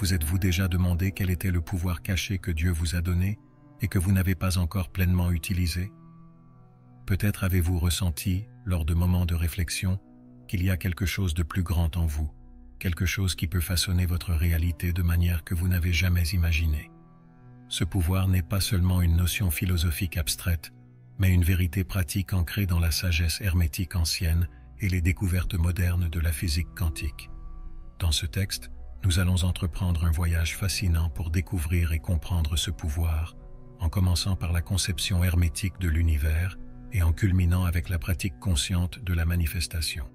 Vous êtes-vous déjà demandé quel était le pouvoir caché que Dieu vous a donné et que vous n'avez pas encore pleinement utilisé? Peut-être avez-vous ressenti, lors de moments de réflexion, qu'il y a quelque chose de plus grand en vous, quelque chose qui peut façonner votre réalité de manière que vous n'avez jamais imaginée. Ce pouvoir n'est pas seulement une notion philosophique abstraite, mais une vérité pratique ancrée dans la sagesse hermétique ancienne et les découvertes modernes de la physique quantique. Dans ce texte, nous allons entreprendre un voyage fascinant pour découvrir et comprendre ce pouvoir, en commençant par la conception hermétique de l'univers et en culminant avec la pratique consciente de la manifestation.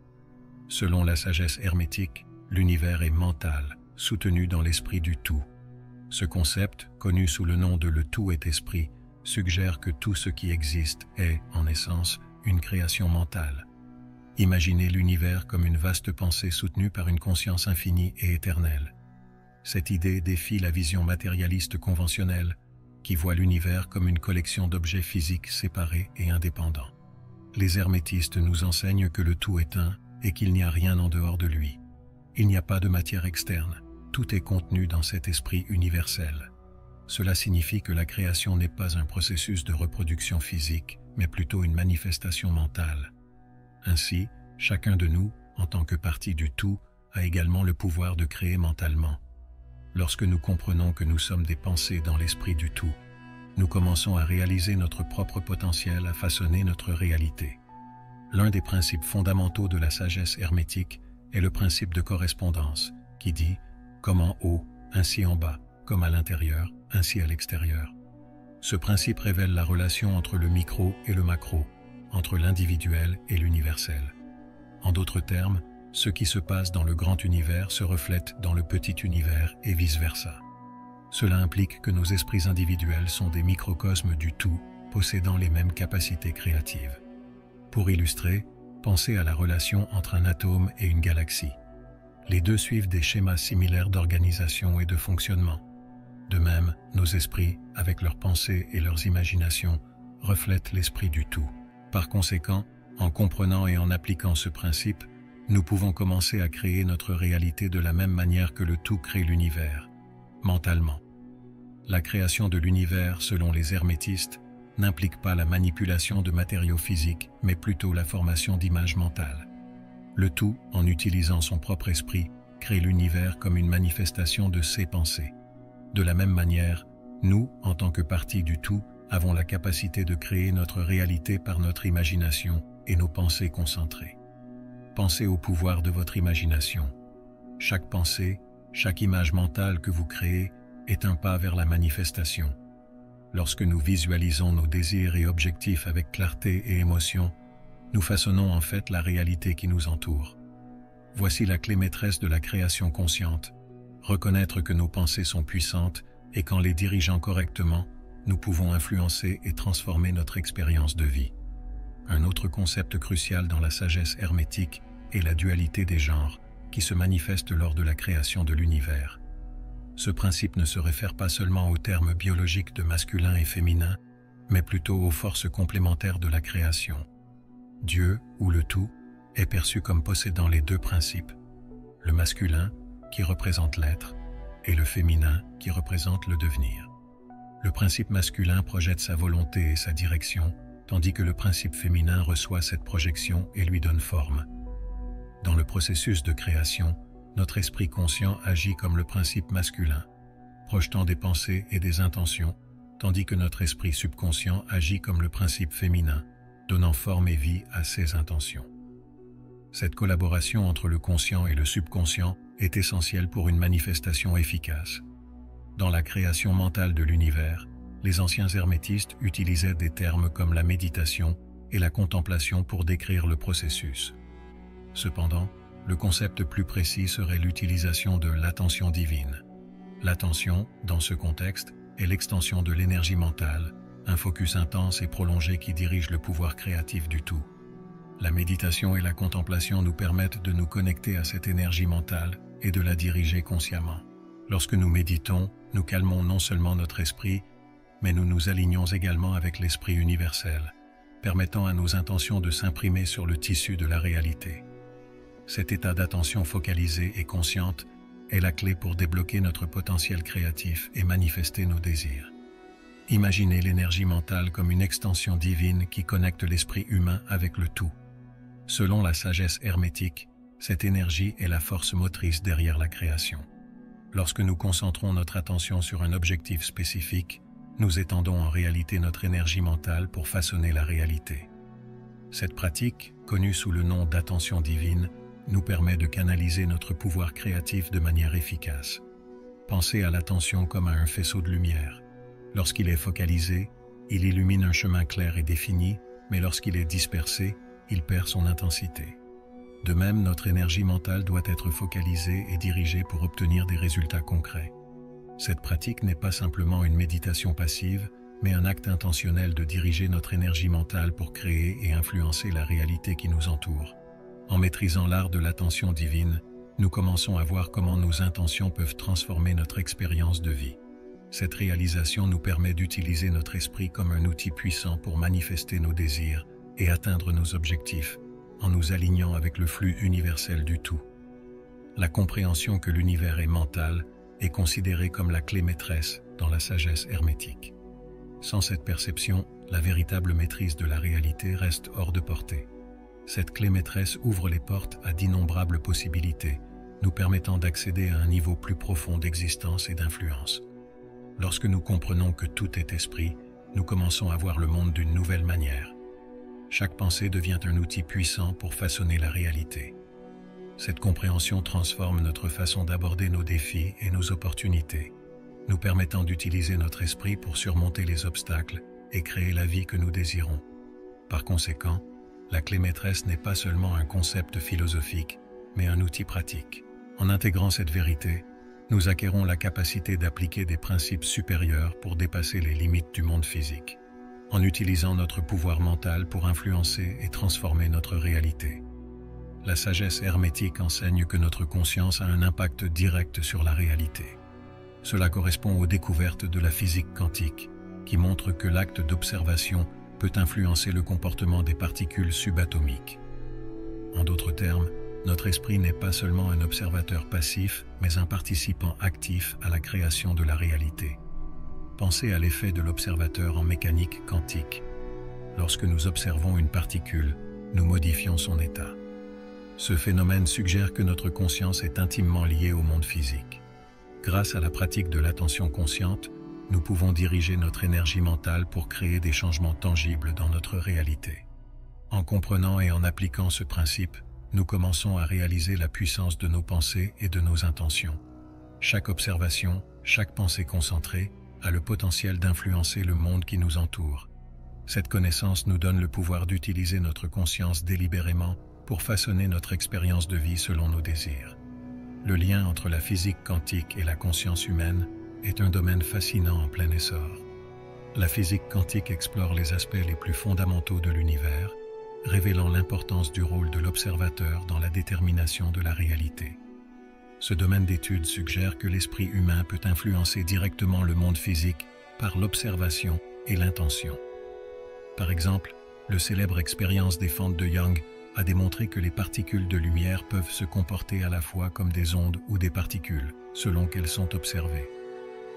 Selon la sagesse hermétique, l'univers est mental, soutenu dans l'esprit du tout. Ce concept, connu sous le nom de « le tout est esprit », suggère que tout ce qui existe est, en essence, une création mentale. Imaginez l'univers comme une vaste pensée soutenue par une conscience infinie et éternelle. Cette idée défie la vision matérialiste conventionnelle, qui voit l'univers comme une collection d'objets physiques séparés et indépendants. Les hermétistes nous enseignent que le tout est un et qu'il n'y a rien en dehors de lui. Il n'y a pas de matière externe, tout est contenu dans cet esprit universel. Cela signifie que la création n'est pas un processus de reproduction physique, mais plutôt une manifestation mentale. Ainsi, chacun de nous, en tant que partie du tout, a également le pouvoir de créer mentalement. Lorsque nous comprenons que nous sommes des pensées dans l'esprit du tout, nous commençons à réaliser notre propre potentiel à façonner notre réalité. L'un des principes fondamentaux de la sagesse hermétique est le principe de correspondance, qui dit « comme en haut, ainsi en bas, comme à l'intérieur, ainsi à l'extérieur ». Ce principe révèle la relation entre le micro et le macro, entre l'individuel et l'universel. En d'autres termes, ce qui se passe dans le grand univers se reflète dans le petit univers et vice-versa. Cela implique que nos esprits individuels sont des microcosmes du tout, possédant les mêmes capacités créatives. Pour illustrer, pensez à la relation entre un atome et une galaxie. Les deux suivent des schémas similaires d'organisation et de fonctionnement. De même, nos esprits, avec leurs pensées et leurs imaginations, reflètent l'esprit du tout. Par conséquent, en comprenant et en appliquant ce principe, nous pouvons commencer à créer notre réalité de la même manière que le tout crée l'univers, mentalement. La création de l'univers, selon les hermétistes, n'implique pas la manipulation de matériaux physiques, mais plutôt la formation d'images mentales. Le tout, en utilisant son propre esprit, crée l'univers comme une manifestation de ses pensées. De la même manière, nous, en tant que partie du tout, avons la capacité de créer notre réalité par notre imagination et nos pensées concentrées. Pensez au pouvoir de votre imagination. Chaque pensée, chaque image mentale que vous créez est un pas vers la manifestation. Lorsque nous visualisons nos désirs et objectifs avec clarté et émotion, nous façonnons en fait la réalité qui nous entoure. Voici la clé maîtresse de la création consciente. Reconnaître que nos pensées sont puissantes et qu'en les dirigeant correctement, nous pouvons influencer et transformer notre expérience de vie. Un autre concept crucial dans la sagesse hermétique est la dualité des genres, qui se manifeste lors de la création de l'univers. Ce principe ne se réfère pas seulement aux termes biologiques de masculin et féminin, mais plutôt aux forces complémentaires de la création. Dieu, ou le tout, est perçu comme possédant les deux principes, le masculin, qui représente l'être, et le féminin, qui représente le devenir. Le principe masculin projette sa volonté et sa direction, tandis que le principe féminin reçoit cette projection et lui donne forme. Dans le processus de création, notre esprit conscient agit comme le principe masculin, projetant des pensées et des intentions, tandis que notre esprit subconscient agit comme le principe féminin, donnant forme et vie à ses intentions. Cette collaboration entre le conscient et le subconscient est essentielle pour une manifestation efficace. Dans la création mentale de l'univers, les anciens hermétistes utilisaient des termes comme la méditation et la contemplation pour décrire le processus. Cependant, le concept plus précis serait l'utilisation de l'attention divine. L'attention, dans ce contexte, est l'extension de l'énergie mentale, un focus intense et prolongé qui dirige le pouvoir créatif du tout. La méditation et la contemplation nous permettent de nous connecter à cette énergie mentale et de la diriger consciemment. Lorsque nous méditons, nous calmons non seulement notre esprit, mais nous nous alignons également avec l'esprit universel, permettant à nos intentions de s'imprimer sur le tissu de la réalité. Cet état d'attention focalisée et consciente est la clé pour débloquer notre potentiel créatif et manifester nos désirs. Imaginez l'énergie mentale comme une extension divine qui connecte l'esprit humain avec le tout. Selon la sagesse hermétique, cette énergie est la force motrice derrière la création. Lorsque nous concentrons notre attention sur un objectif spécifique, nous étendons en réalité notre énergie mentale pour façonner la réalité. Cette pratique, connue sous le nom d'attention divine, nous permet de canaliser notre pouvoir créatif de manière efficace. Pensez à l'attention comme à un faisceau de lumière. Lorsqu'il est focalisé, il illumine un chemin clair et défini, mais lorsqu'il est dispersé, il perd son intensité. De même, notre énergie mentale doit être focalisée et dirigée pour obtenir des résultats concrets. Cette pratique n'est pas simplement une méditation passive, mais un acte intentionnel de diriger notre énergie mentale pour créer et influencer la réalité qui nous entoure. En maîtrisant l'art de l'attention divine, nous commençons à voir comment nos intentions peuvent transformer notre expérience de vie. Cette réalisation nous permet d'utiliser notre esprit comme un outil puissant pour manifester nos désirs et atteindre nos objectifs, en nous alignant avec le flux universel du tout. La compréhension que l'univers est mental est considérée comme la clé maîtresse dans la sagesse hermétique. Sans cette perception, la véritable maîtrise de la réalité reste hors de portée. Cette clé maîtresse ouvre les portes à d'innombrables possibilités, nous permettant d'accéder à un niveau plus profond d'existence et d'influence. Lorsque nous comprenons que tout est esprit, nous commençons à voir le monde d'une nouvelle manière. Chaque pensée devient un outil puissant pour façonner la réalité. Cette compréhension transforme notre façon d'aborder nos défis et nos opportunités, nous permettant d'utiliser notre esprit pour surmonter les obstacles et créer la vie que nous désirons. Par conséquent, la clé maîtresse n'est pas seulement un concept philosophique, mais un outil pratique. En intégrant cette vérité, nous acquérons la capacité d'appliquer des principes supérieurs pour dépasser les limites du monde physique, en utilisant notre pouvoir mental pour influencer et transformer notre réalité. La sagesse hermétique enseigne que notre conscience a un impact direct sur la réalité. Cela correspond aux découvertes de la physique quantique, qui montre que l'acte d'observation peut influencer le comportement des particules subatomiques. En d'autres termes, notre esprit n'est pas seulement un observateur passif, mais un participant actif à la création de la réalité. Pensez à l'effet de l'observateur en mécanique quantique. Lorsque nous observons une particule, nous modifions son état. Ce phénomène suggère que notre conscience est intimement liée au monde physique. Grâce à la pratique de l'attention consciente, nous pouvons diriger notre énergie mentale pour créer des changements tangibles dans notre réalité. En comprenant et en appliquant ce principe, nous commençons à réaliser la puissance de nos pensées et de nos intentions. Chaque observation, chaque pensée concentrée, a le potentiel d'influencer le monde qui nous entoure. Cette connaissance nous donne le pouvoir d'utiliser notre conscience délibérément pour façonner notre expérience de vie selon nos désirs. Le lien entre la physique quantique et la conscience humaine est un domaine fascinant en plein essor. La physique quantique explore les aspects les plus fondamentaux de l'univers, révélant l'importance du rôle de l'observateur dans la détermination de la réalité. Ce domaine d'étude suggère que l'esprit humain peut influencer directement le monde physique par l'observation et l'intention. Par exemple, le célèbre expérience des fentes de Young a démontré que les particules de lumière peuvent se comporter à la fois comme des ondes ou des particules, selon qu'elles sont observées.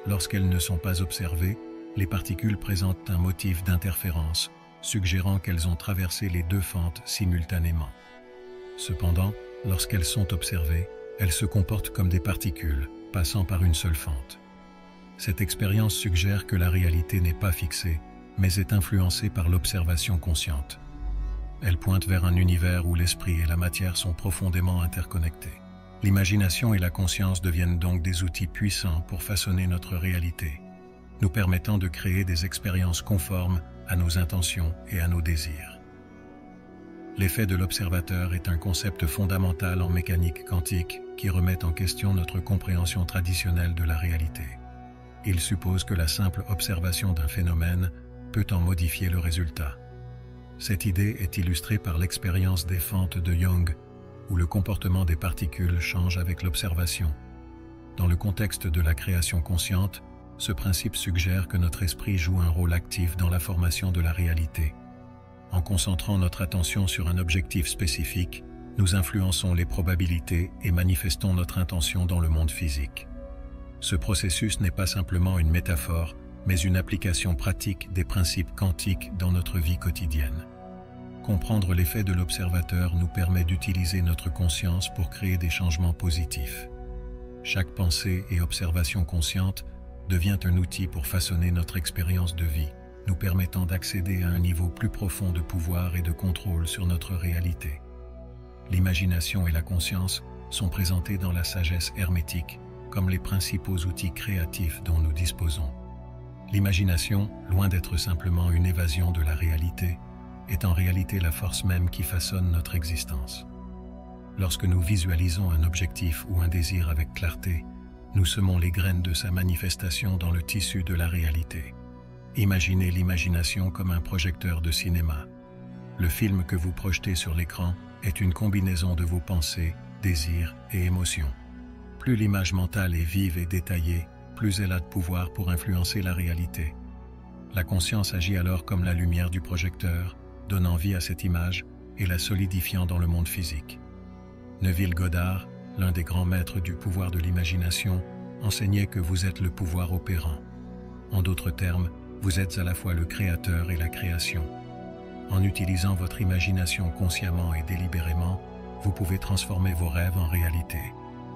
Lorsqu'elles ne sont pas observées, les particules présentent un motif d'interférence, suggérant qu'elles ont traversé les deux fentes simultanément. Cependant, lorsqu'elles sont observées, elles se comportent comme des particules, passant par une seule fente. Cette expérience suggère que la réalité n'est pas fixée, mais est influencée par l'observation consciente. Elle pointe vers un univers où l'esprit et la matière sont profondément interconnectés. L'imagination et la conscience deviennent donc des outils puissants pour façonner notre réalité, nous permettant de créer des expériences conformes à nos intentions et à nos désirs. L'effet de l'observateur est un concept fondamental en mécanique quantique qui remet en question notre compréhension traditionnelle de la réalité. Il suppose que la simple observation d'un phénomène peut en modifier le résultat. Cette idée est illustrée par l'expérience des fentes de Young, où le comportement des particules change avec l'observation. Dans le contexte de la création consciente, ce principe suggère que notre esprit joue un rôle actif dans la formation de la réalité. En concentrant notre attention sur un objectif spécifique, nous influençons les probabilités et manifestons notre intention dans le monde physique. Ce processus n'est pas simplement une métaphore, mais une application pratique des principes quantiques dans notre vie quotidienne. Comprendre l'effet de l'observateur nous permet d'utiliser notre conscience pour créer des changements positifs. Chaque pensée et observation consciente devient un outil pour façonner notre expérience de vie, nous permettant d'accéder à un niveau plus profond de pouvoir et de contrôle sur notre réalité. L'imagination et la conscience sont présentées dans la sagesse hermétique comme les principaux outils créatifs dont nous disposons. L'imagination, loin d'être simplement une évasion de la réalité, est en réalité la force même qui façonne notre existence. Lorsque nous visualisons un objectif ou un désir avec clarté, nous semons les graines de sa manifestation dans le tissu de la réalité. Imaginez l'imagination comme un projecteur de cinéma. Le film que vous projetez sur l'écran est une combinaison de vos pensées, désirs et émotions. Plus l'image mentale est vive et détaillée, plus elle a de pouvoir pour influencer la réalité. La conscience agit alors comme la lumière du projecteur, donnant vie à cette image et la solidifiant dans le monde physique. Neville Goddard, l'un des grands maîtres du pouvoir de l'imagination, enseignait que vous êtes le pouvoir opérant. En d'autres termes, vous êtes à la fois le créateur et la création. En utilisant votre imagination consciemment et délibérément, vous pouvez transformer vos rêves en réalité,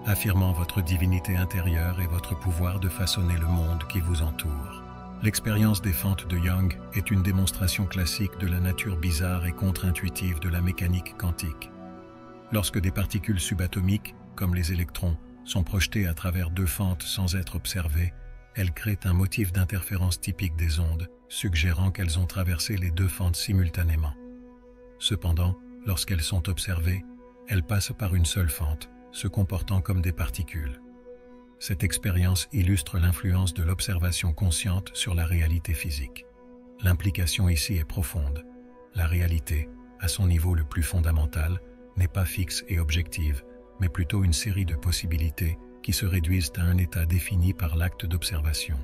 affirmant votre divinité intérieure et votre pouvoir de façonner le monde qui vous entoure. L'expérience des fentes de Young est une démonstration classique de la nature bizarre et contre-intuitive de la mécanique quantique. Lorsque des particules subatomiques, comme les électrons, sont projetées à travers deux fentes sans être observées, elles créent un motif d'interférence typique des ondes, suggérant qu'elles ont traversé les deux fentes simultanément. Cependant, lorsqu'elles sont observées, elles passent par une seule fente, se comportant comme des particules. Cette expérience illustre l'influence de l'observation consciente sur la réalité physique. L'implication ici est profonde. La réalité, à son niveau le plus fondamental, n'est pas fixe et objective, mais plutôt une série de possibilités qui se réduisent à un état défini par l'acte d'observation.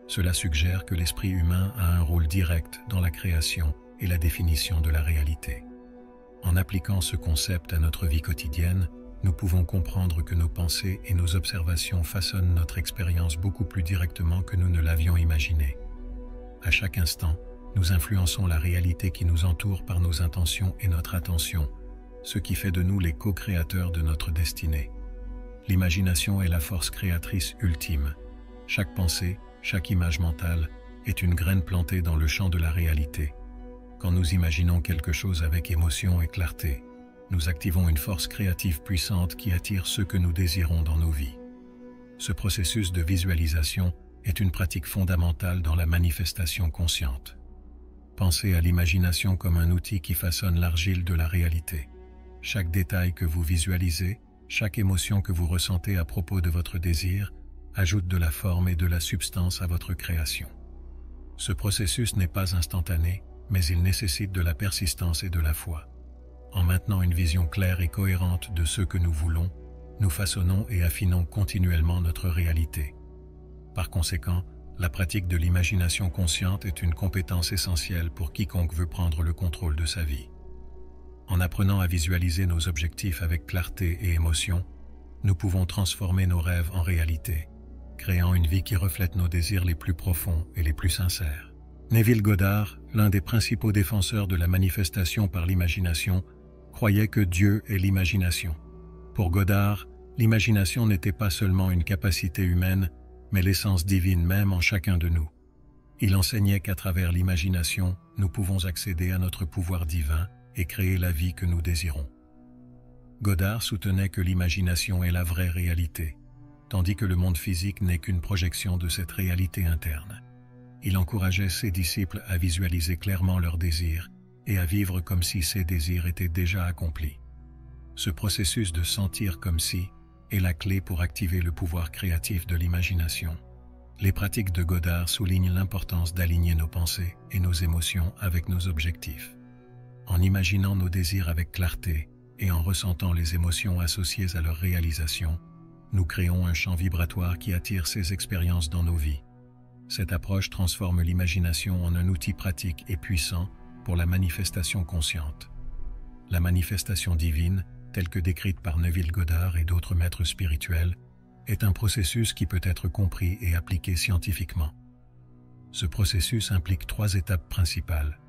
Cela suggère que l'esprit humain a un rôle direct dans la création et la définition de la réalité. En appliquant ce concept à notre vie quotidienne, nous pouvons comprendre que nos pensées et nos observations façonnent notre expérience beaucoup plus directement que nous ne l'avions imaginé. À chaque instant, nous influençons la réalité qui nous entoure par nos intentions et notre attention, ce qui fait de nous les co-créateurs de notre destinée. L'imagination est la force créatrice ultime. Chaque pensée, chaque image mentale est une graine plantée dans le champ de la réalité. Quand nous imaginons quelque chose avec émotion et clarté, nous activons une force créative puissante qui attire ce que nous désirons dans nos vies. Ce processus de visualisation est une pratique fondamentale dans la manifestation consciente. Pensez à l'imagination comme un outil qui façonne l'argile de la réalité. Chaque détail que vous visualisez, chaque émotion que vous ressentez à propos de votre désir, ajoute de la forme et de la substance à votre création. Ce processus n'est pas instantané, mais il nécessite de la persistance et de la foi. En maintenant une vision claire et cohérente de ce que nous voulons, nous façonnons et affinons continuellement notre réalité. Par conséquent, la pratique de l'imagination consciente est une compétence essentielle pour quiconque veut prendre le contrôle de sa vie. En apprenant à visualiser nos objectifs avec clarté et émotion, nous pouvons transformer nos rêves en réalité, créant une vie qui reflète nos désirs les plus profonds et les plus sincères. Neville Goddard, l'un des principaux défenseurs de la manifestation par l'imagination, croyait que Dieu est l'imagination. Pour Goddard, l'imagination n'était pas seulement une capacité humaine, mais l'essence divine même en chacun de nous. Il enseignait qu'à travers l'imagination, nous pouvons accéder à notre pouvoir divin et créer la vie que nous désirons. Goddard soutenait que l'imagination est la vraie réalité, tandis que le monde physique n'est qu'une projection de cette réalité interne. Il encourageait ses disciples à visualiser clairement leurs désirs et à vivre comme si ces désirs étaient déjà accomplis. Ce processus de sentir comme si est la clé pour activer le pouvoir créatif de l'imagination. Les pratiques de Goddard soulignent l'importance d'aligner nos pensées et nos émotions avec nos objectifs. En imaginant nos désirs avec clarté et en ressentant les émotions associées à leur réalisation, nous créons un champ vibratoire qui attire ces expériences dans nos vies. Cette approche transforme l'imagination en un outil pratique et puissant pour la manifestation consciente. La manifestation divine telle que décrite par Neville Goddard et d'autres maîtres spirituels, est un processus qui peut être compris et appliqué scientifiquement. Ce processus implique 3 étapes principales: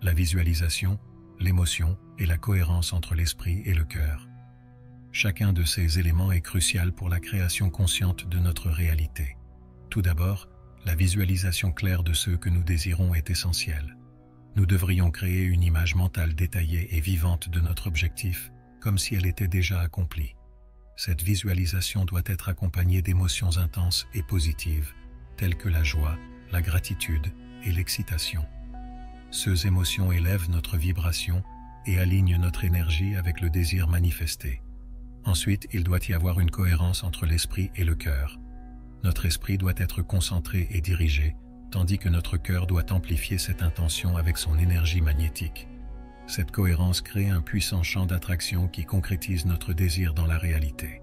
la visualisation, l'émotion et la cohérence entre l'esprit et le cœur. Chacun de ces éléments est crucial pour la création consciente de notre réalité. Tout d'abord, la visualisation claire de ce que nous désirons est essentielle. Nous devrions créer une image mentale détaillée et vivante de notre objectif, comme si elle était déjà accomplie. Cette visualisation doit être accompagnée d'émotions intenses et positives, telles que la joie, la gratitude et l'excitation. Ces émotions élèvent notre vibration et alignent notre énergie avec le désir manifesté. Ensuite, il doit y avoir une cohérence entre l'esprit et le cœur. Notre esprit doit être concentré et dirigé, tandis que notre cœur doit amplifier cette intention avec son énergie magnétique. Cette cohérence crée un puissant champ d'attraction qui concrétise notre désir dans la réalité.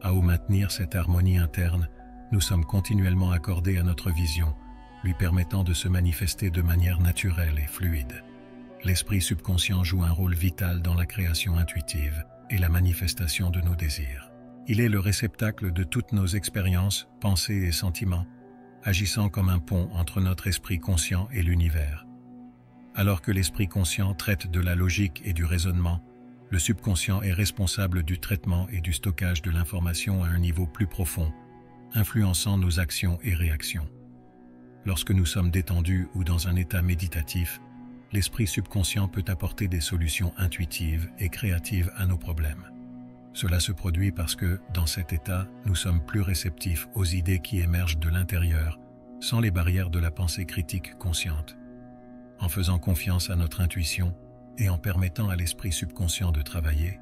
À maintenir cette harmonie interne, nous sommes continuellement accordés à notre vision, lui permettant de se manifester de manière naturelle et fluide. L'esprit subconscient joue un rôle vital dans la création intuitive et la manifestation de nos désirs. Il est le réceptacle de toutes nos expériences, pensées et sentiments, agissant comme un pont entre notre esprit conscient et l'univers. Alors que l'esprit conscient traite de la logique et du raisonnement, le subconscient est responsable du traitement et du stockage de l'information à un niveau plus profond, influençant nos actions et réactions. Lorsque nous sommes détendus ou dans un état méditatif, l'esprit subconscient peut apporter des solutions intuitives et créatives à nos problèmes. Cela se produit parce que, dans cet état, nous sommes plus réceptifs aux idées qui émergent de l'intérieur, sans les barrières de la pensée critique consciente. En faisant confiance à notre intuition et en permettant à l'esprit subconscient de travailler,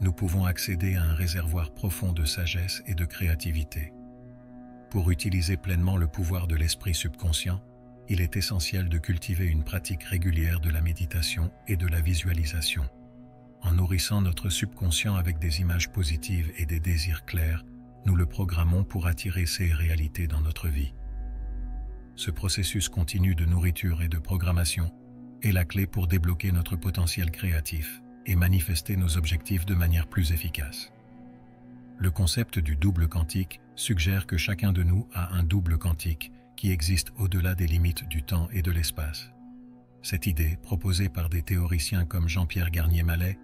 nous pouvons accéder à un réservoir profond de sagesse et de créativité. Pour utiliser pleinement le pouvoir de l'esprit subconscient, il est essentiel de cultiver une pratique régulière de la méditation et de la visualisation. En nourrissant notre subconscient avec des images positives et des désirs clairs, nous le programmons pour attirer ces réalités dans notre vie. Ce processus continu de nourriture et de programmation est la clé pour débloquer notre potentiel créatif et manifester nos objectifs de manière plus efficace. Le concept du double quantique suggère que chacun de nous a un double quantique qui existe au-delà des limites du temps et de l'espace. Cette idée, proposée par des théoriciens comme Jean-Pierre Garnier-Mallet,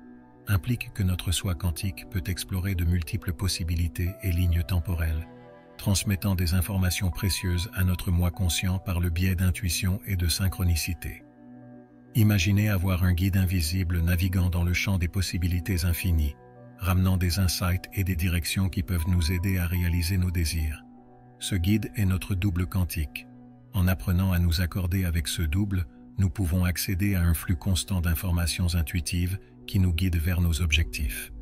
implique que notre soi quantique peut explorer de multiples possibilités et lignes temporelles, transmettant des informations précieuses à notre moi conscient par le biais d'intuition et de synchronicité. Imaginez avoir un guide invisible naviguant dans le champ des possibilités infinies, ramenant des insights et des directions qui peuvent nous aider à réaliser nos désirs. Ce guide est notre double quantique. En apprenant à nous accorder avec ce double, nous pouvons accéder à un flux constant d'informations intuitives qui nous guident vers nos objectifs.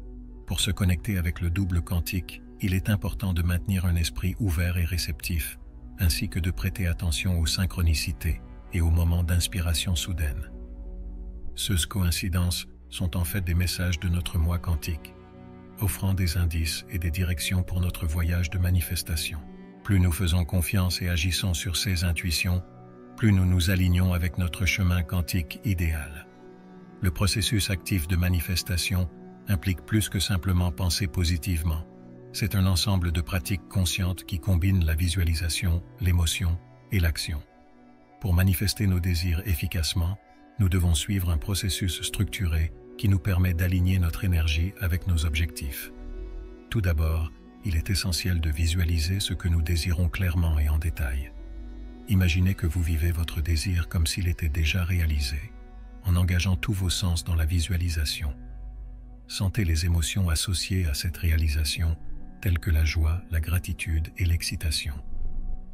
Pour se connecter avec le double quantique, il est important de maintenir un esprit ouvert et réceptif, ainsi que de prêter attention aux synchronicités et aux moments d'inspiration soudaine. Ces coïncidences sont en fait des messages de notre moi quantique, offrant des indices et des directions pour notre voyage de manifestation. Plus nous faisons confiance et agissons sur ces intuitions, plus nous nous alignons avec notre chemin quantique idéal. Le processus actif de manifestation implique plus que simplement penser positivement. C'est un ensemble de pratiques conscientes qui combinent la visualisation, l'émotion et l'action. Pour manifester nos désirs efficacement, nous devons suivre un processus structuré qui nous permet d'aligner notre énergie avec nos objectifs. Tout d'abord, il est essentiel de visualiser ce que nous désirons clairement et en détail. Imaginez que vous vivez votre désir comme s'il était déjà réalisé, en engageant tous vos sens dans la visualisation. Sentez les émotions associées à cette réalisation, telles que la joie, la gratitude et l'excitation.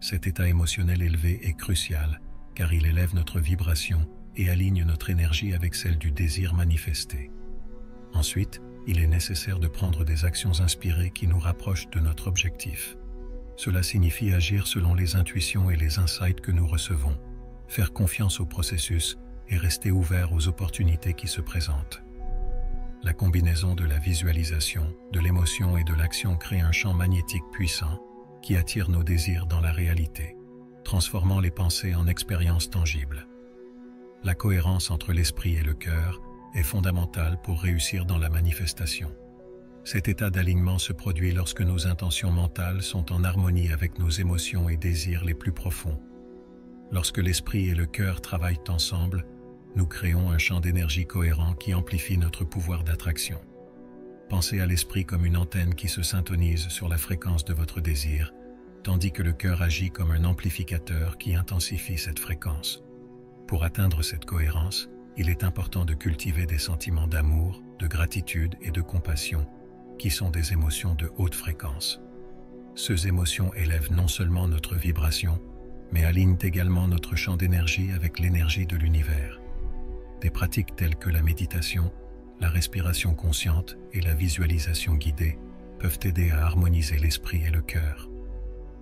Cet état émotionnel élevé est crucial, car il élève notre vibration et aligne notre énergie avec celle du désir manifesté. Ensuite, il est nécessaire de prendre des actions inspirées qui nous rapprochent de notre objectif. Cela signifie agir selon les intuitions et les insights que nous recevons, faire confiance au processus et rester ouvert aux opportunités qui se présentent. La combinaison de la visualisation, de l'émotion et de l'action crée un champ magnétique puissant qui attire nos désirs dans la réalité, transformant les pensées en expériences tangibles. La cohérence entre l'esprit et le cœur est fondamentale pour réussir dans la manifestation. Cet état d'alignement se produit lorsque nos intentions mentales sont en harmonie avec nos émotions et désirs les plus profonds. Lorsque l'esprit et le cœur travaillent ensemble, nous créons un champ d'énergie cohérent qui amplifie notre pouvoir d'attraction. Pensez à l'esprit comme une antenne qui se syntonise sur la fréquence de votre désir, tandis que le cœur agit comme un amplificateur qui intensifie cette fréquence. Pour atteindre cette cohérence, il est important de cultiver des sentiments d'amour, de gratitude et de compassion, qui sont des émotions de haute fréquence. Ces émotions élèvent non seulement notre vibration, mais alignent également notre champ d'énergie avec l'énergie de l'univers. Des pratiques telles que la méditation, la respiration consciente et la visualisation guidée peuvent aider à harmoniser l'esprit et le cœur.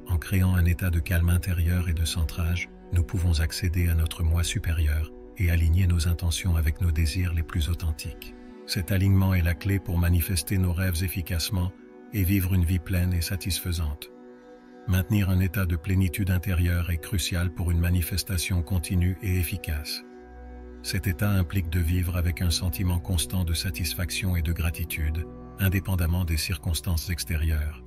En créant un état de calme intérieur et de centrage, nous pouvons accéder à notre moi supérieur et aligner nos intentions avec nos désirs les plus authentiques. Cet alignement est la clé pour manifester nos rêves efficacement et vivre une vie pleine et satisfaisante. Maintenir un état de plénitude intérieure est crucial pour une manifestation continue et efficace. Cet état implique de vivre avec un sentiment constant de satisfaction et de gratitude, indépendamment des circonstances extérieures.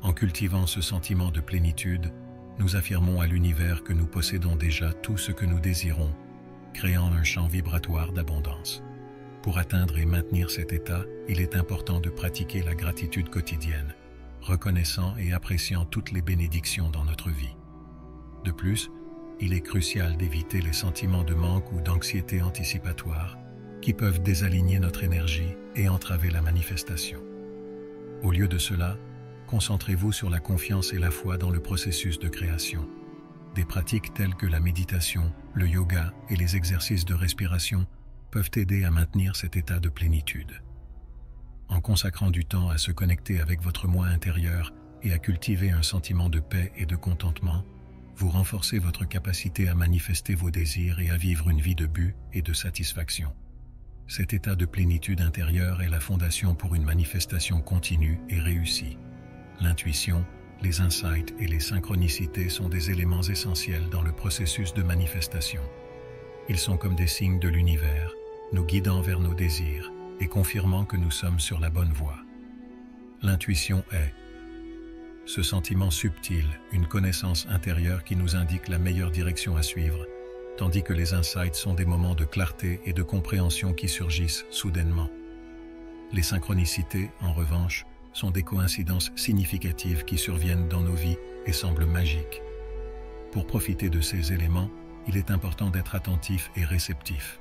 En cultivant ce sentiment de plénitude, nous affirmons à l'univers que nous possédons déjà tout ce que nous désirons, créant un champ vibratoire d'abondance. Pour atteindre et maintenir cet état, il est important de pratiquer la gratitude quotidienne, reconnaissant et appréciant toutes les bénédictions dans notre vie. De plus, il est crucial d'éviter les sentiments de manque ou d'anxiété anticipatoire qui peuvent désaligner notre énergie et entraver la manifestation. Au lieu de cela, concentrez-vous sur la confiance et la foi dans le processus de création. Des pratiques telles que la méditation, le yoga et les exercices de respiration peuvent aider à maintenir cet état de plénitude. En consacrant du temps à se connecter avec votre moi intérieur et à cultiver un sentiment de paix et de contentement, vous renforcez votre capacité à manifester vos désirs et à vivre une vie de but et de satisfaction. Cet état de plénitude intérieure est la fondation pour une manifestation continue et réussie. L'intuition, les insights et les synchronicités sont des éléments essentiels dans le processus de manifestation. Ils sont comme des signes de l'univers, nous guidant vers nos désirs et confirmant que nous sommes sur la bonne voie. L'intuition est ce sentiment subtil, une connaissance intérieure qui nous indique la meilleure direction à suivre, tandis que les insights sont des moments de clarté et de compréhension qui surgissent soudainement. Les synchronicités, en revanche, sont des coïncidences significatives qui surviennent dans nos vies et semblent magiques. Pour profiter de ces éléments, il est important d'être attentif et réceptif.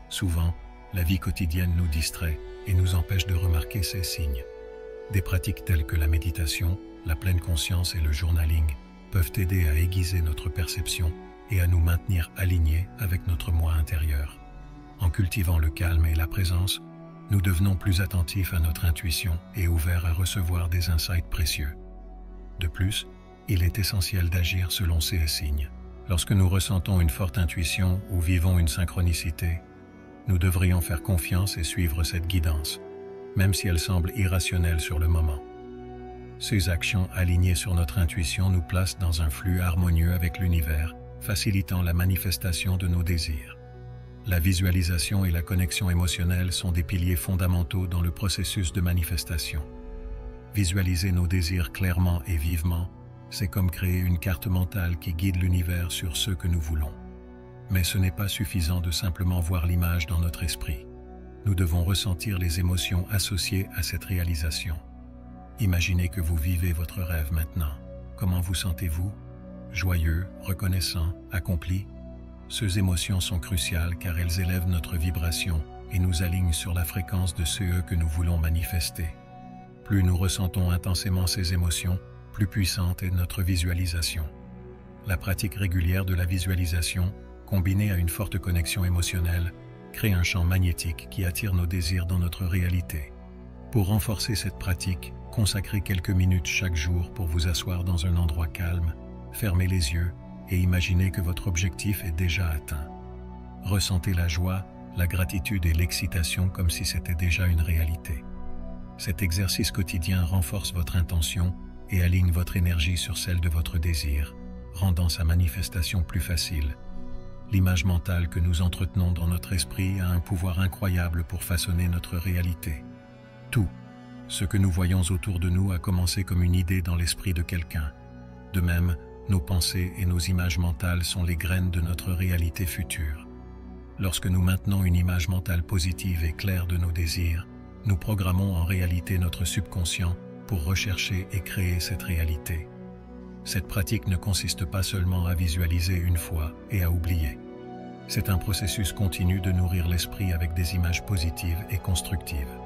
Souvent, la vie quotidienne nous distrait et nous empêche de remarquer ces signes. Des pratiques telles que la méditation, la pleine conscience et le journaling peuvent aider à aiguiser notre perception et à nous maintenir alignés avec notre moi intérieur. En cultivant le calme et la présence, nous devenons plus attentifs à notre intuition et ouverts à recevoir des insights précieux. De plus, il est essentiel d'agir selon ces signes. Lorsque nous ressentons une forte intuition ou vivons une synchronicité, nous devrions faire confiance et suivre cette guidance, même si elle semble irrationnelle sur le moment. Ces actions alignées sur notre intuition nous placent dans un flux harmonieux avec l'univers, facilitant la manifestation de nos désirs. La visualisation et la connexion émotionnelle sont des piliers fondamentaux dans le processus de manifestation. Visualiser nos désirs clairement et vivement, c'est comme créer une carte mentale qui guide l'univers sur ce que nous voulons. Mais ce n'est pas suffisant de simplement voir l'image dans notre esprit. Nous devons ressentir les émotions associées à cette réalisation. Imaginez que vous vivez votre rêve maintenant. Comment vous sentez-vous? Joyeux, reconnaissant, accompli? Ces émotions sont cruciales car elles élèvent notre vibration et nous alignent sur la fréquence de ce que nous voulons manifester. Plus nous ressentons intensément ces émotions, plus puissante est notre visualisation. La pratique régulière de la visualisation, combinée à une forte connexion émotionnelle, crée un champ magnétique qui attire nos désirs dans notre réalité. Pour renforcer cette pratique, consacrez quelques minutes chaque jour pour vous asseoir dans un endroit calme, fermez les yeux et imaginez que votre objectif est déjà atteint. Ressentez la joie, la gratitude et l'excitation comme si c'était déjà une réalité. Cet exercice quotidien renforce votre intention et aligne votre énergie sur celle de votre désir, rendant sa manifestation plus facile. L'image mentale que nous entretenons dans notre esprit a un pouvoir incroyable pour façonner notre réalité. Tout, Ce que nous voyons autour de nous a commencé comme une idée dans l'esprit de quelqu'un. De même, nos pensées et nos images mentales sont les graines de notre réalité future. Lorsque nous maintenons une image mentale positive et claire de nos désirs, nous programmons en réalité notre subconscient pour rechercher et créer cette réalité. Cette pratique ne consiste pas seulement à visualiser une fois et à oublier. C'est un processus continu de nourrir l'esprit avec des images positives et constructives.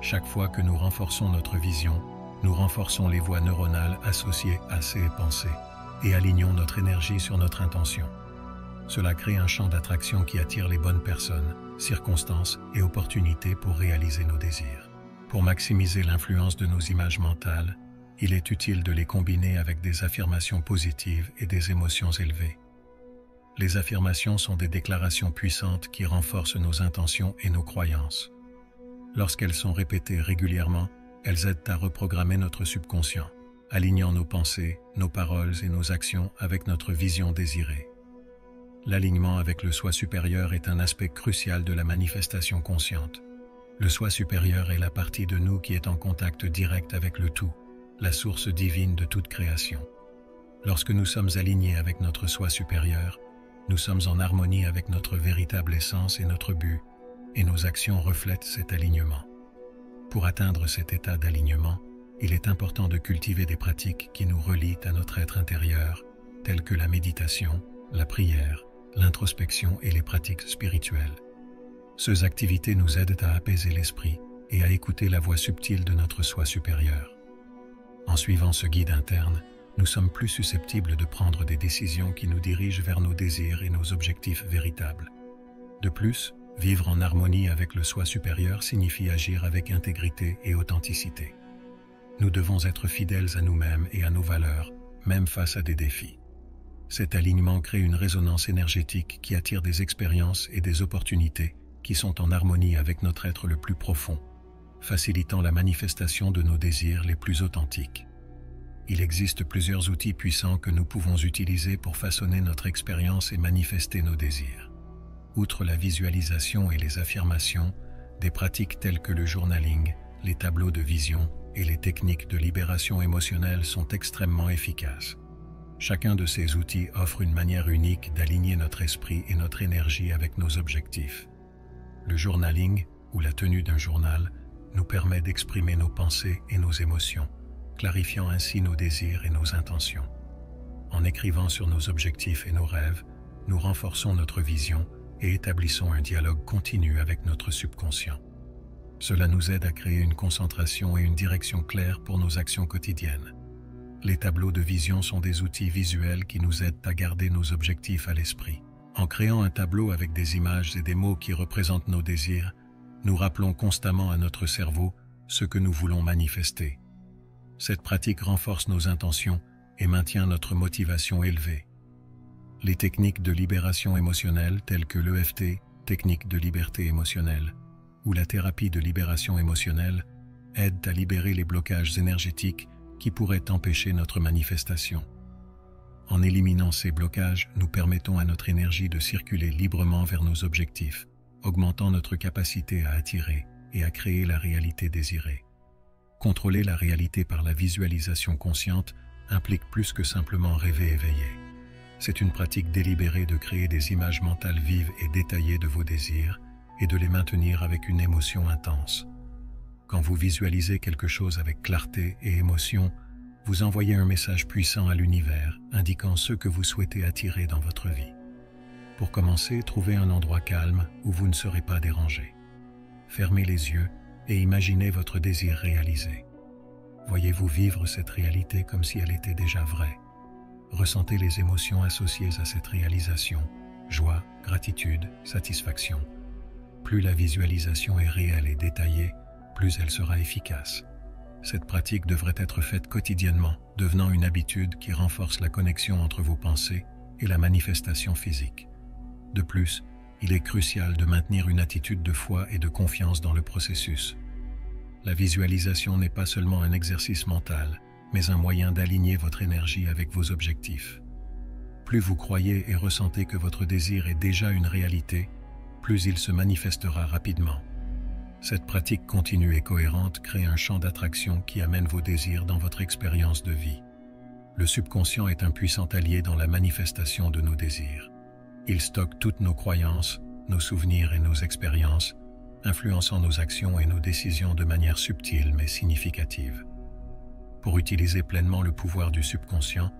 Chaque fois que nous renforçons notre vision, nous renforçons les voies neuronales associées à ces pensées et alignons notre énergie sur notre intention. Cela crée un champ d'attraction qui attire les bonnes personnes, circonstances et opportunités pour réaliser nos désirs. Pour maximiser l'influence de nos images mentales, il est utile de les combiner avec des affirmations positives et des émotions élevées. Les affirmations sont des déclarations puissantes qui renforcent nos intentions et nos croyances. Lorsqu'elles sont répétées régulièrement, elles aident à reprogrammer notre subconscient, alignant nos pensées, nos paroles et nos actions avec notre vision désirée. L'alignement avec le soi supérieur est un aspect crucial de la manifestation consciente. Le soi supérieur est la partie de nous qui est en contact direct avec le tout, la source divine de toute création. Lorsque nous sommes alignés avec notre soi supérieur, nous sommes en harmonie avec notre véritable essence et notre but, et nos actions reflètent cet alignement. Pour atteindre cet état d'alignement, il est important de cultiver des pratiques qui nous relient à notre être intérieur, telles que la méditation, la prière, l'introspection et les pratiques spirituelles. Ces activités nous aident à apaiser l'esprit et à écouter la voix subtile de notre soi supérieur. En suivant ce guide interne, nous sommes plus susceptibles de prendre des décisions qui nous dirigent vers nos désirs et nos objectifs véritables. De plus, vivre en harmonie avec le soi supérieur signifie agir avec intégrité et authenticité. Nous devons être fidèles à nous-mêmes et à nos valeurs, même face à des défis. Cet alignement crée une résonance énergétique qui attire des expériences et des opportunités qui sont en harmonie avec notre être le plus profond, facilitant la manifestation de nos désirs les plus authentiques. Il existe plusieurs outils puissants que nous pouvons utiliser pour façonner notre expérience et manifester nos désirs. Outre la visualisation et les affirmations, des pratiques telles que le journaling, les tableaux de vision et les techniques de libération émotionnelle sont extrêmement efficaces. Chacun de ces outils offre une manière unique d'aligner notre esprit et notre énergie avec nos objectifs. Le journaling, ou la tenue d'un journal, nous permet d'exprimer nos pensées et nos émotions, clarifiant ainsi nos désirs et nos intentions. En écrivant sur nos objectifs et nos rêves, nous renforçons notre vision et établissons un dialogue continu avec notre subconscient. Cela nous aide à créer une concentration et une direction claire pour nos actions quotidiennes. Les tableaux de vision sont des outils visuels qui nous aident à garder nos objectifs à l'esprit. En créant un tableau avec des images et des mots qui représentent nos désirs, nous rappelons constamment à notre cerveau ce que nous voulons manifester. Cette pratique renforce nos intentions et maintient notre motivation élevée. Les techniques de libération émotionnelle telles que l'EFT, technique de liberté émotionnelle, ou la thérapie de libération émotionnelle aident à libérer les blocages énergétiques qui pourraient empêcher notre manifestation. En éliminant ces blocages, nous permettons à notre énergie de circuler librement vers nos objectifs, augmentant notre capacité à attirer et à créer la réalité désirée. Contrôler la réalité par la visualisation consciente implique plus que simplement rêver éveillé. C'est une pratique délibérée de créer des images mentales vives et détaillées de vos désirs et de les maintenir avec une émotion intense. Quand vous visualisez quelque chose avec clarté et émotion, vous envoyez un message puissant à l'univers indiquant ce que vous souhaitez attirer dans votre vie. Pour commencer, trouvez un endroit calme où vous ne serez pas dérangé. Fermez les yeux et imaginez votre désir réalisé. Voyez-vous vivre cette réalité comme si elle était déjà vraie. Ressentez les émotions associées à cette réalisation, joie, gratitude, satisfaction. Plus la visualisation est réelle et détaillée, plus elle sera efficace. Cette pratique devrait être faite quotidiennement, devenant une habitude qui renforce la connexion entre vos pensées et la manifestation physique. De plus, il est crucial de maintenir une attitude de foi et de confiance dans le processus. La visualisation n'est pas seulement un exercice mental, mais un moyen d'aligner votre énergie avec vos objectifs. Plus vous croyez et ressentez que votre désir est déjà une réalité, plus il se manifestera rapidement. Cette pratique continue et cohérente crée un champ d'attraction qui amène vos désirs dans votre expérience de vie. Le subconscient est un puissant allié dans la manifestation de nos désirs. Il stocke toutes nos croyances, nos souvenirs et nos expériences, influençant nos actions et nos décisions de manière subtile mais significative. Pour utiliser pleinement le pouvoir du subconscient,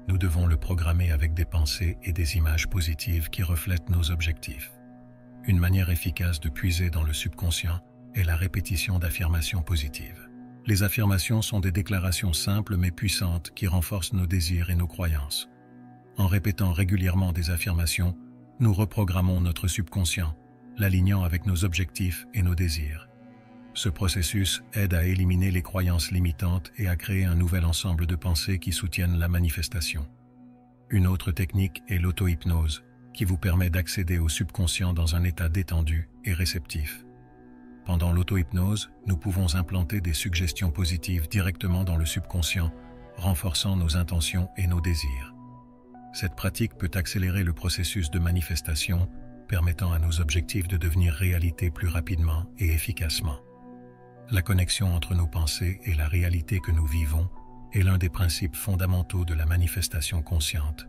nous devons le programmer avec des pensées et des images positives qui reflètent nos objectifs. Une manière efficace de puiser dans le subconscient est la répétition d'affirmations positives. Les affirmations sont des déclarations simples mais puissantes qui renforcent nos désirs et nos croyances. En répétant régulièrement des affirmations, nous reprogrammons notre subconscient, l'alignant avec nos objectifs et nos désirs. Ce processus aide à éliminer les croyances limitantes et à créer un nouvel ensemble de pensées qui soutiennent la manifestation. Une autre technique est l'auto-hypnose, qui vous permet d'accéder au subconscient dans un état détendu et réceptif. Pendant l'auto-hypnose, nous pouvons implanter des suggestions positives directement dans le subconscient, renforçant nos intentions et nos désirs. Cette pratique peut accélérer le processus de manifestation, permettant à nos objectifs de devenir réalité plus rapidement et efficacement. La connexion entre nos pensées et la réalité que nous vivons est l'un des principes fondamentaux de la manifestation consciente.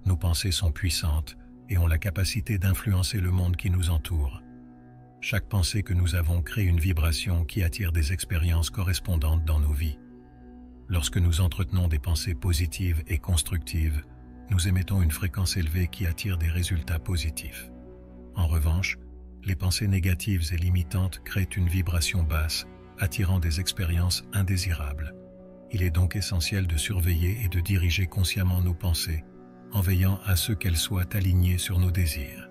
Nos pensées sont puissantes et ont la capacité d'influencer le monde qui nous entoure. Chaque pensée que nous avons crée une vibration qui attire des expériences correspondantes dans nos vies. Lorsque nous entretenons des pensées positives et constructives, nous émettons une fréquence élevée qui attire des résultats positifs. En revanche, les pensées négatives et limitantes créent une vibration basse, attirant des expériences indésirables. Il est donc essentiel de surveiller et de diriger consciemment nos pensées, en veillant à ce qu'elles soient alignées sur nos désirs.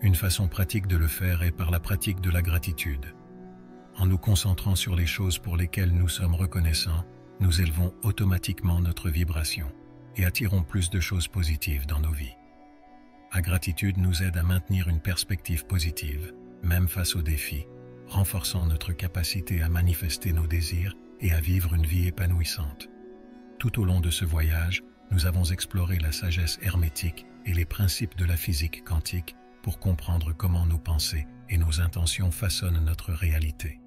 Une façon pratique de le faire est par la pratique de la gratitude. En nous concentrant sur les choses pour lesquelles nous sommes reconnaissants, nous élevons automatiquement notre vibration et attirons plus de choses positives dans nos vies. La gratitude nous aide à maintenir une perspective positive, même face aux défis, renforçant notre capacité à manifester nos désirs et à vivre une vie épanouissante. Tout au long de ce voyage, nous avons exploré la sagesse hermétique et les principes de la physique quantique pour comprendre comment nos pensées et nos intentions façonnent notre réalité.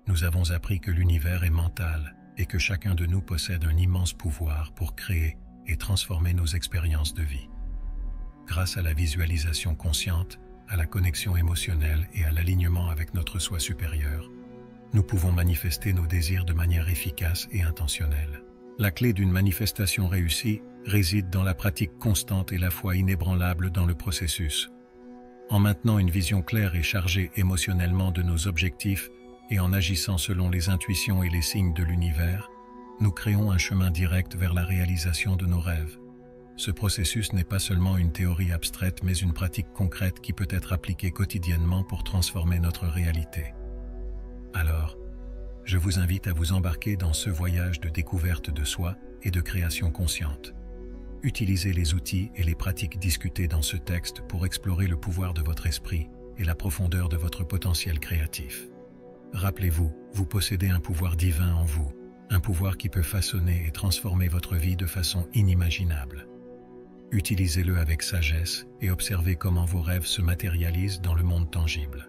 Nous avons appris que l'univers est mental et que chacun de nous possède un immense pouvoir pour créer et transformer nos expériences de vie. Grâce à la visualisation consciente, à la connexion émotionnelle et à l'alignement avec notre soi supérieur, nous pouvons manifester nos désirs de manière efficace et intentionnelle. La clé d'une manifestation réussie réside dans la pratique constante et la foi inébranlable dans le processus. En maintenant une vision claire et chargée émotionnellement de nos objectifs et en agissant selon les intuitions et les signes de l'univers, nous créons un chemin direct vers la réalisation de nos rêves. Ce processus n'est pas seulement une théorie abstraite mais une pratique concrète qui peut être appliquée quotidiennement pour transformer notre réalité. Alors, je vous invite à vous embarquer dans ce voyage de découverte de soi et de création consciente. Utilisez les outils et les pratiques discutées dans ce texte pour explorer le pouvoir de votre esprit et la profondeur de votre potentiel créatif. Rappelez-vous, vous possédez un pouvoir divin en vous, un pouvoir qui peut façonner et transformer votre vie de façon inimaginable. Utilisez-le avec sagesse et observez comment vos rêves se matérialisent dans le monde tangible.